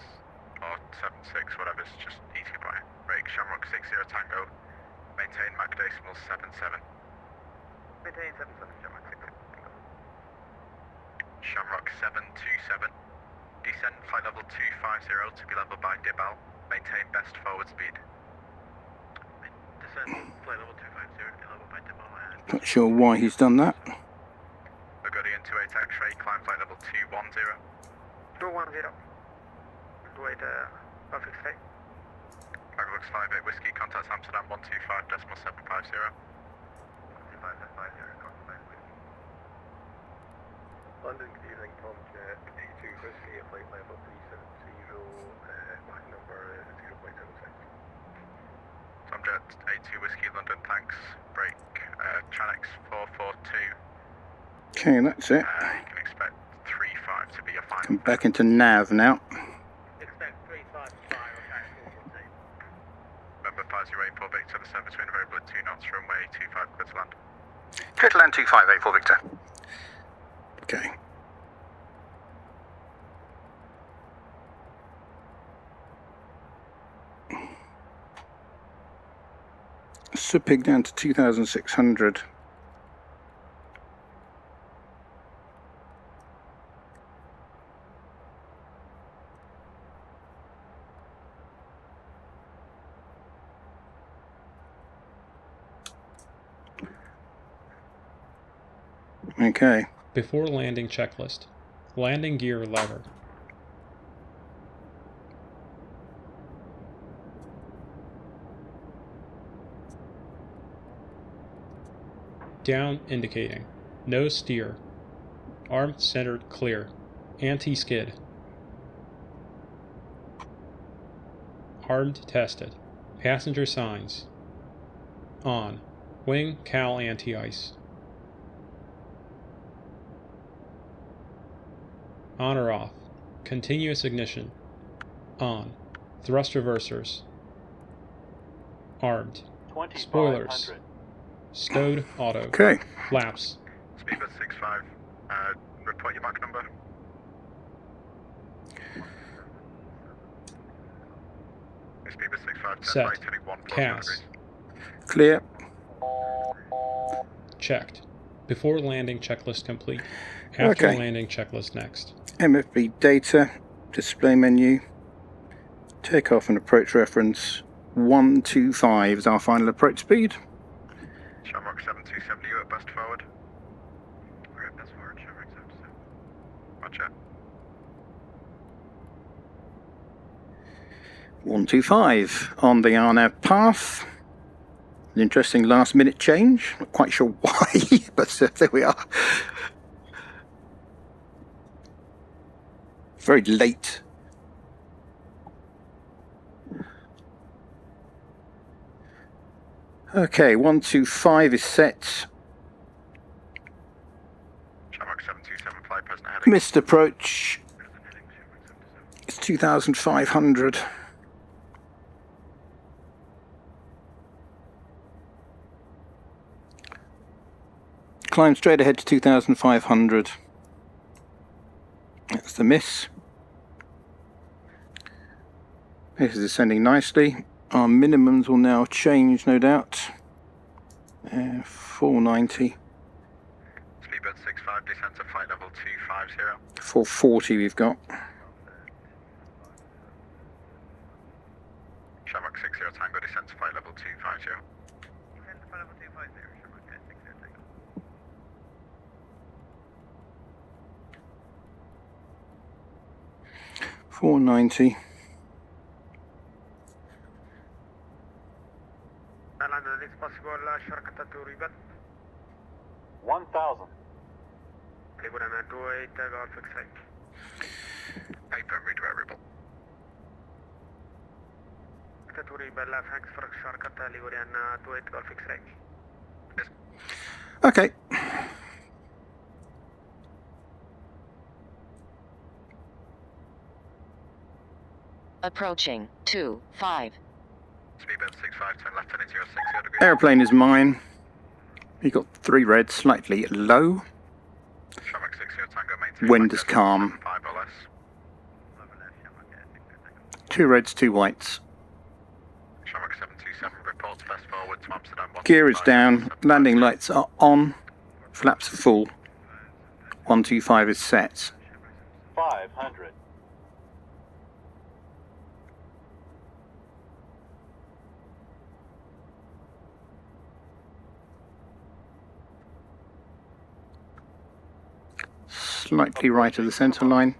76, whatever, it's just easy by. Break, Shamrock 60 Tango. Maintain Mach decimal 77. Maintain 77, Shamrock 60 Tango. Shamrock 727. Descend flight level 250 to be level by Dibal. Maintain best forward speed. Descend flight level 250 to be level by Dibal. Not sure why he's done that. Burgundian 28 X-ray, climb flight level 210. 210. Wait, Golf X-ray. Lux 58 Whiskey, contact Amsterdam 125.750. 125.750, contact Whiskey. London, good evening, Tom Jet, 82 Whiskey, flight level 370, Mach number 0.76. Tom Jet, 82 Whiskey, London, thanks. Break, Chanex 442. Okay, that's it. You can expect 35 to be a final. Come back into nav now. Expect 355, okay, 414. Remember 508 for Victor, the service wind variable at 2 knots, runway 25, clear to land. Clear to land 2584 Victor. Okay. Supig down to 2,600. Okay. Before landing checklist. Landing gear lever. Down indicating. No steer. Arm centered clear. Anti-skid. Armed tested. Passenger signs. On. Wing cowl anti-ice. On or off. Continuous ignition. On. Thrust reversers. Armed. Spoilers. Stowed auto. Okay. Flaps. Speedbird 65, report your Mach number. Speedbird 65, Set. right, heading 1 Cas. Clear. Checked. Before landing checklist complete. After Okay. landing checklist next. MFB data. Display menu. Takeoff and approach reference. 125 is our final approach speed. Shamrock 727, you at best forward. We're at best forward, Shamrock 727. Roger. 125 on the RNAV path. An interesting last minute change. Not quite sure why, but there we are. Very late. Okay, 125 is set. Shamrock 727, fly present heading. Missed approach. to 2,500. Climb straight ahead to 2,500. That's the miss. This is ascending nicely. Our minimums will now change, no doubt. 490. Sleepbird 65, descend to flight level 250. 440 we've got. Shamrock 60 Tango, descend to flight level 250. Descend to flight level 250, Shamrock 60 Tango. $490. Airline, the next possible shortcut to Ribbon. 1,000. Liguriana 28 Golf X-Ray. Paper read variable. To Ribbon, thanks for shortcut Liguriana 28 Golf X-Ray. Yes. Okay. Approaching 25. Sleepbird 65, turn left heading 060 degrees. Airplane is mine. You got 3 reds, slightly low. Shamrock 60 Tango, maintain. Wind is calm. 5 or less. 2 reds, 2 whites. Shamrock 727, reports best forward to Amsterdam. Gear is down. Landing lights are on. Flaps are full. 125 is set. 500. Slightly right of the centre line.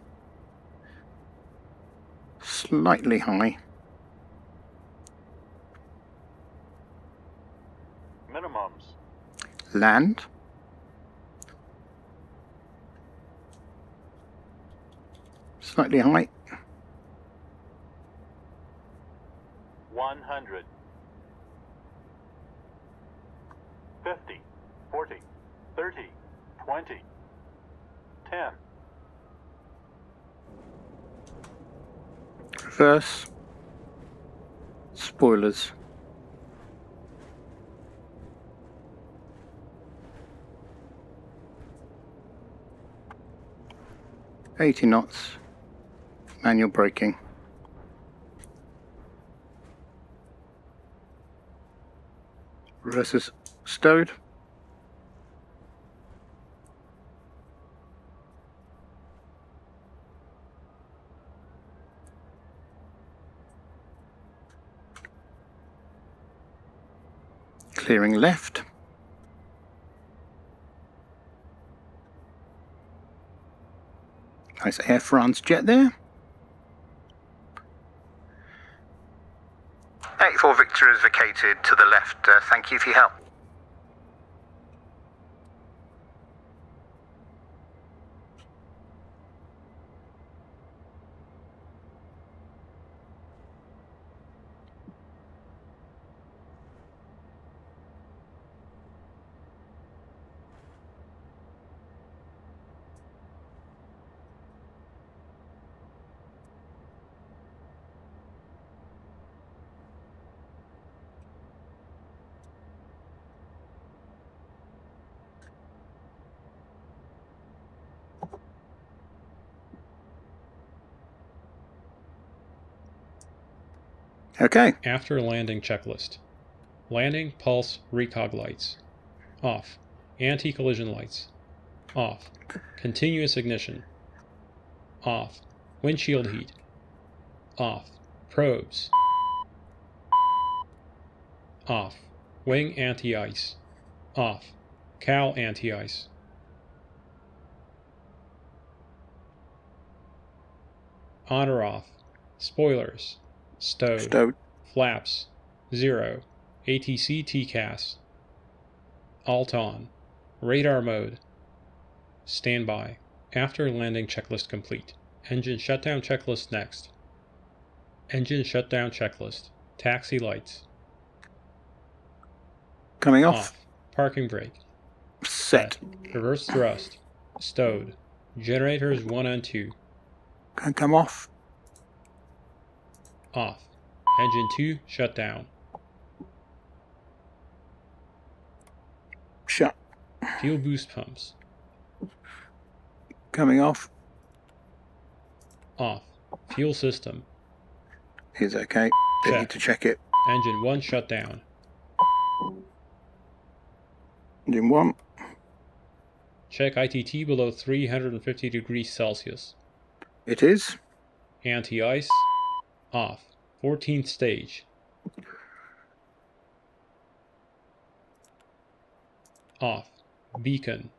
Slightly high. Minimums. Land. Slightly high. 100. 50. 40. 30. 20. 10. Reverse. Spoilers. $80 knots. Manual braking. Reverse is stowed. Clearing left. Nice Air France jet there. 84 Victor is vacated to the left. Thank you for your help. Okay. After landing checklist. Landing pulse recog lights. Off. Anti-collision lights. Off. Continuous ignition. Off. Windshield heat. Off. Probes. Off. Wing anti-ice. Off. Cowl anti-ice. On or off. Spoilers. Stowed. Flaps. 0. ATC TCAS. Alt on. Radar mode. Standby. After landing checklist complete. Engine shutdown checklist next. Engine shutdown checklist. Taxi lights. Coming off. Parking brake. Set. Reverse thrust. Stowed. Generators 1 and 2. Can come off. Off. Engine 2 shut down. Shut. Fuel boost pumps. Coming off. Off. Fuel system. Is okay. Don't Check. need to check it. Engine 1 shut down. Engine 1. Check ITT below 350 degrees Celsius. It is. Anti-ice. Off. 14th stage. Off. Beacon.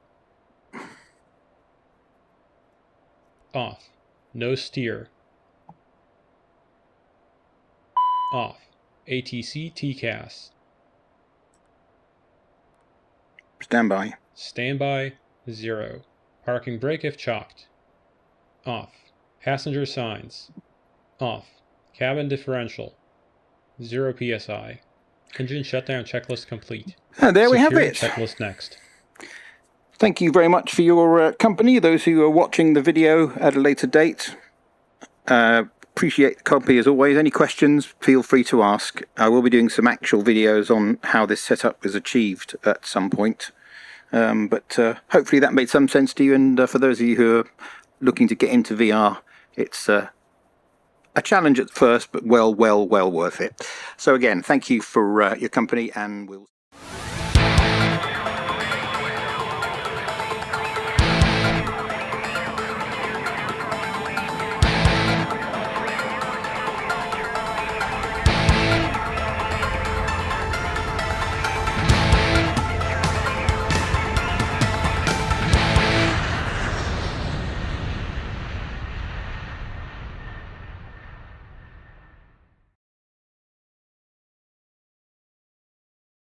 Off. No steer. Off. ATC TCAS. Standby. Standby 0. Parking brake if chocked. Off. Passenger signs. Off. Cabin differential. 0 psi. Engine shutdown checklist complete. And there we have Secure it. Checklist next. Thank you very much for your company, those who are watching the video at a later date. Appreciate the copy as always. Any questions, feel free to ask. I will be doing some actual videos on how this setup is achieved at some point. But hopefully that made some sense to you, and for those of you who are looking to get into VR, it's a challenge at first, but well worth it. So again, thank you for your company, and we'll